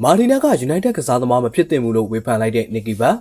မာတီနာက United ကစားသမားမဖြစ်သင့်ဘူးလို့ဝေဖန်လိုက်တဲ့ Nicky Butt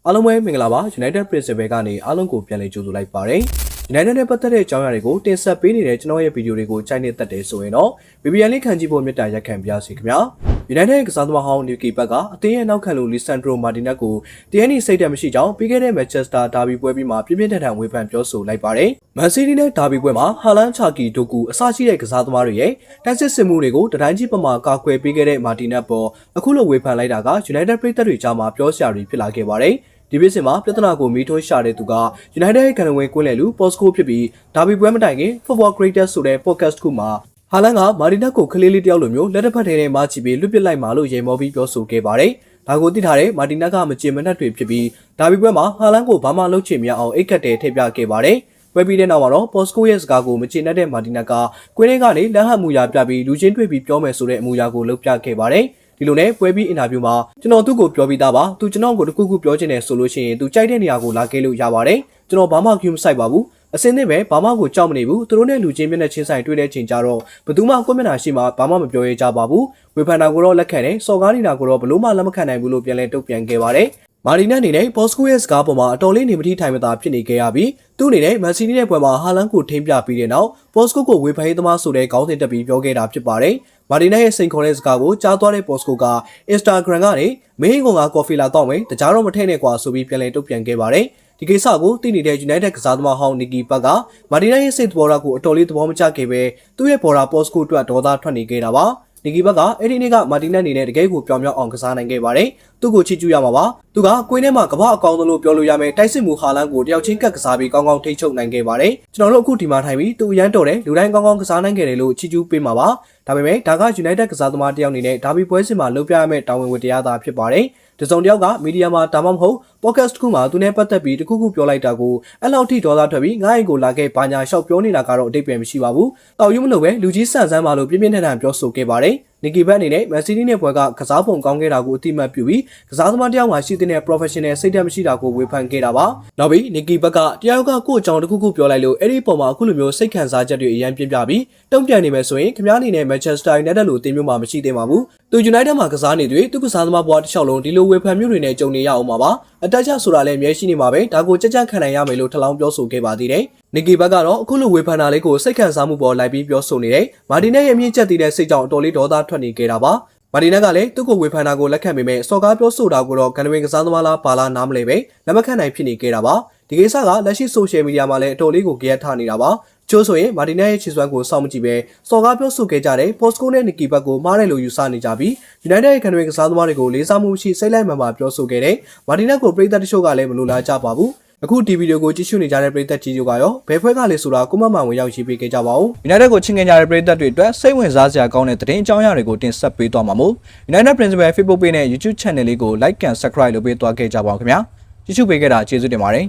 အားလုံးပဲမင်္ဂလာပါ United Principal ကနေအားလုံးကိုပြန်လည်ကြိုဆိုလိုက်ပါတယ်။ United နဲ့ပတ်သက်တဲ့အကြောင်းအရာတွေကိုတင်ဆက်ပေးနေတဲ့ကျွန်တော်ရဲ့ဗီဒီယိုတွေကိုကြိုက်နေတတ်တယ်ဆိုရင်တော့ VPN လေးခံကြည့်ဖို့မြတ်တာရက်ခံပြရစီခင်ဗျာ။ United ကစားသမားဟောင်း Nicky Butt ကအသင်းရဲ့နောက်ခံလူ Lisandro Martinez ကိုတရားနေစိတ်ဓာတ်မရှိကြောင်းပြီးခဲ့တဲ့ Manchester Derby ပွဲပြီးမှပြင်းပြင်းထန်ထန်ဝေဖန်ပြောဆိုလိုက်ပါတယ်။ Man City နဲ့ Derby ပွဲမှာဟာလန်ချာကီဒိုကူအစရှိတဲ့ကစားသမားတွေရဲ့တိုက်စစ်ဆင်မှုတွေကိုတတိုင်းကြီးပမာကာကွယ်ပေးခဲ့တဲ့ Martinez ပေါ်အခုလိုဝေဖန်လိုက်တာက United ပရိသတ်တွေကြားမှာပြောစရာတွေဖြစ်လာခဲ့ပါတယ်။ဒီပြစ်စင်မှာပြဿနာကိုမီးထွန်းရှာတဲ့သူက United ရဲ့ကန်ဝင်ကွင်းလယ်လူ Posco ဖြစ်ပြီးဒါဘီပွဲမတိုင်ခင် Football Creators ဆိုတဲ့ podcast ခုမှာဟာလန်ကမာတီနက်ကိုကလေးလေးတယောက်လိုမျိုးလက်တစ်ဖက်ထဲနဲ့မချီပြီးလွတ်ပစ်လိုက်မှလို့ရေမောပြီးပြောဆိုခဲ့ပါတယ်။ဒါကိုသိထားတဲ့မာတီနက်ကမချင်မနှက်တွေဖြစ်ပြီးဒါဘီပွဲမှာဟာလန်ကိုဘာမှလုပ်ချင်မရအောင်အိတ်ခတ်တယ်ထည့်ပြခဲ့ပါတယ်။ပွဲပြီးတဲ့နောက်မှာတော့ Posco ရဲ့စကားကိုမချင်တတ်တဲ့မာတီနက်ကကွင်းထဲကနေလက်ဟပ်မှုရပြပြီးလူချင်းတွေ့ပြီးပြောမယ်ဆိုတဲ့အမူအရာကိုလုပ်ပြခဲ့ပါတယ်။ဒီလိုနဲ့ပွဲပြီးအင်တာဗျူးမှာကျွန်တော်သူ့ကိုပြောပြီးသားပါသူကျွန်တော်ကိုတခုခုပြောချင်တယ်ဆိုလို့ရှိရင်သူကြိုက်တဲ့နေရာကိုလာခဲ့လို့ရပါတယ်ကျွန်တော်ဘာမှကြည့်မဆိုင်ပါဘူးအစင်းနဲ့ပဲဘာမှကိုကြောက်မနေဘူးသူတို့နဲ့လူချင်းမျက်နှာချင်းဆိုင်တွေ့တဲ့ချိန်ကြတော့ဘယ်သူမှကိုယ့်မျက်နှာရှိမှဘာမှမပြောရကြပါဘူးဝေဖန်တာကိုတော့လက်ခံတယ်စော်ကားနေတာကိုတော့ဘလို့မှလက်မခံနိုင်ဘူးလို့ပြန်လဲတုံ့ပြန်ခဲ့ပါတယ်မာရီနာအနေနဲ့ဘော့စကိုရဲ့စကားပေါ်မှာအတော်လေးနေမတိထိုင်မသာဖြစ်နေခဲ့ရပြီးသူ့အနေနဲ့မန်စီးတီးရဲ့ပွဲမှာဟာလန်ကိုထိန်းပြပြီးတဲ့နောက်ဘော့စကိုကိုဝေဖန်ရေးသမားဆိုတဲ့ခေါင်းစဉ်တက်ပြီးပြောခဲ့တာဖြစ်ပါတယ်မာရီနာရဲ့စိန်ခေါ်တဲ့စကားကိုကြားသွားတဲ့ဘော့စကိုက Instagram ကနေမင်းကောင်ကကော်ဖီလာတော့မယ်တကြားတော့မထည့်နဲ့ကွာဆိုပြီးပြန်လဲတုံ့ပြန်ခဲ့ပါတယ်ဒီကိစ္စကိုသိနေတဲ့ United ကစားသမားဟောင်း Nicky Butt ကမာတီနာရဲ့စိတ်သဘောထားကိုအတော်လေးသဘောမကျခဲ့ပဲသူ့ရဲ့ဘော်ဒါဘော့စကိုအတွက်ဒေါသထွက်နေခဲ့တာပါNicky Butt ကအဲ့ဒီနေ့ကမာတီနက်အနေနဲ့တကယ်ကိုပြောင်ပြောင်အောင်ကစားနိုင်ခဲ့ပါတယ်။သူ့ကိုချီးကျူးရမှာပါ။သူကကွင်းထဲမှာကမ္ဘာအကောင်ဆုံးလို့ပြောလို့ရမယ်တိုက်စစ်မှုဟာလန်ကိုတယောက်ချင်းကတ်ကစားပြီးကောင်းကောင်းထိန်းချုပ်နိုင်ခဲ့ပါတယ်။ကျွန်တော်တို့အခုဒီမှာထိုင်ပြီးသူအရန်တော်တယ်လူတိုင်းကောင်းကောင်းကစားနိုင်ခဲ့တယ်လို့ချီးကျူးပေးမှာပါ။ဒါပေမဲ့ဒါက United ကစားသမားတယောက်အနေနဲ့ဒါဘီပွဲစဉ်မှာလုပ်ပြရမယ့်တာဝန်ဝတ္တရားသာဖြစ်ပါတယ်။တစုံတယောက်ကမီဒီယာမှာဒါမှမဟုတ် podcast တစ်ခုမှာသူနဲ့ပတ်သက်ပြီးတခုခုပြောလိုက်တာကိုအဲ့လောက်ထိဒေါသထွက်ပြီးငါ့အိမ်ကိုလာခဲ့ဘာညာရှောက်ပြောနေတာကတော့အတိတ်ပဲမရှိပါဘူး။တောက်ယူမလို့ပဲလူကြီးဆန်ဆန်းပါလို့ပြင်းပြင်းထန်ထန်ပြောဆိုခဲ့ပါတယ်။ Nicky Butt အနေနဲ့ Man City နဲ့ပွဲကကစားပုံကောင်းခဲ့တာကိုအတိအမှတ်ပြုပြီးကစားသမားတယောက်မှာရှိတဲ့ professional စိတ်ဓာတ်မရှိတာကိုဝေဖန်ခဲ့တာပါ။နောက်ပြီး Nicky Butt ကတယောက်ကကိုယ့်အကြောင်းတစ်ခုခုပြောလိုက်လို့အဲ့ဒီပုံမှာအခုလိုမျိုးစိတ်ခံစားချက်တွေအရင်ပြင်းပြပြီးတုံ့ပြန်နေမယ်ဆိုရင်ခင်ဗျားအနေနဲ့ Manchester United လို့အသင်းမျိုးမှာမရှိသေးပါဘူး။သူ United မှာကစားနေတွေသူကစားသမားဘွားတစ်လျှောက်လုံးဒီလိုဝေဖန်မျိုးတွေနဲ့ကြုံနေရအောင်ပါ။အတက်ချက်ဆိုတာလည်းအများရှိနေမှာပဲဒါကိုကြက်ကြက်ခံနိုင်ရမယ်လို့ထလောင်းပြောဆိုခဲ့ပါသေးတယ်။ Nicky Butt ကတော့အခုလိုဝေဖန်တာလေးကိုစိတ်ခံစားမှုပေါ်လိုက်ပြီးပြောဆိုနေတယ်။မာတီနက်ရဲ့မြင့်ချက်တည်တဲ့စိတ်ကြောင့်အတော်လေးဒေါသထွက်နေခဲ့တာပါ။မာတီနက်ကလည်းသူ့ကိုဝေဖန်တာကိုလက်ခံပေမဲ့စော်ကားပြောဆိုတာကိုတော့ကန်ဝင်ကစားသမားလားဘာလားနားမလဲပဲလက်မခံနိုင်ဖြစ်နေခဲ့တာပါ။ဒီကိစ္စကလက်ရှိ social media မှာလည်းအတော်လေးကိုကြက်ထနေတာပါ။ချိုးဆိုရင်မာတီနက်ရဲ့ခြေစွမ်းကိုစောင့်မကြည့်ပဲစော်ကားပြောဆိုခဲ့ကြတဲ့ Posco နဲ့ Nicky Butt ကိုမှားတယ်လို့ယူဆနေကြပြီး United ရဲ့ကန်ဝင်ကစားသမားတွေကိုလေးစားမှုရှိစိတ်လိုက်မှန်မှပြောဆိုခဲ့တဲ့မာတီနက်ကိုပရိသတ်တချို့ကလည်းမလိုလားကြပါဘူး။အခုဒီဗီဒီယိုကိုကြည့်ရှုနေကြတဲ့ပရိသတ်ကြီးတို့ကရောဘယ်ဖွဲ့ကလဲဆိုတာကိုမမှန်ဝင်ရောက်ရေးပေးခဲ့ကြပါဦး United ကိုချင်ခင်ကြတဲ့ပရိသတ်တွေအတွက်စိတ်ဝင်စားစရာကောင်းတဲ့သတင်းအကြောင်းအရာတွေကိုတင်ဆက်ပေးသွားမှာမို့ United Principal Facebook Page နဲ့ YouTube Channel လေးကို Like and Subscribe လုပ်ပေးသွားခဲ့ကြပါဦးခင်ဗျာကြည့်ရှုပေးခဲ့တာကျေးဇူးတင်ပါတယ်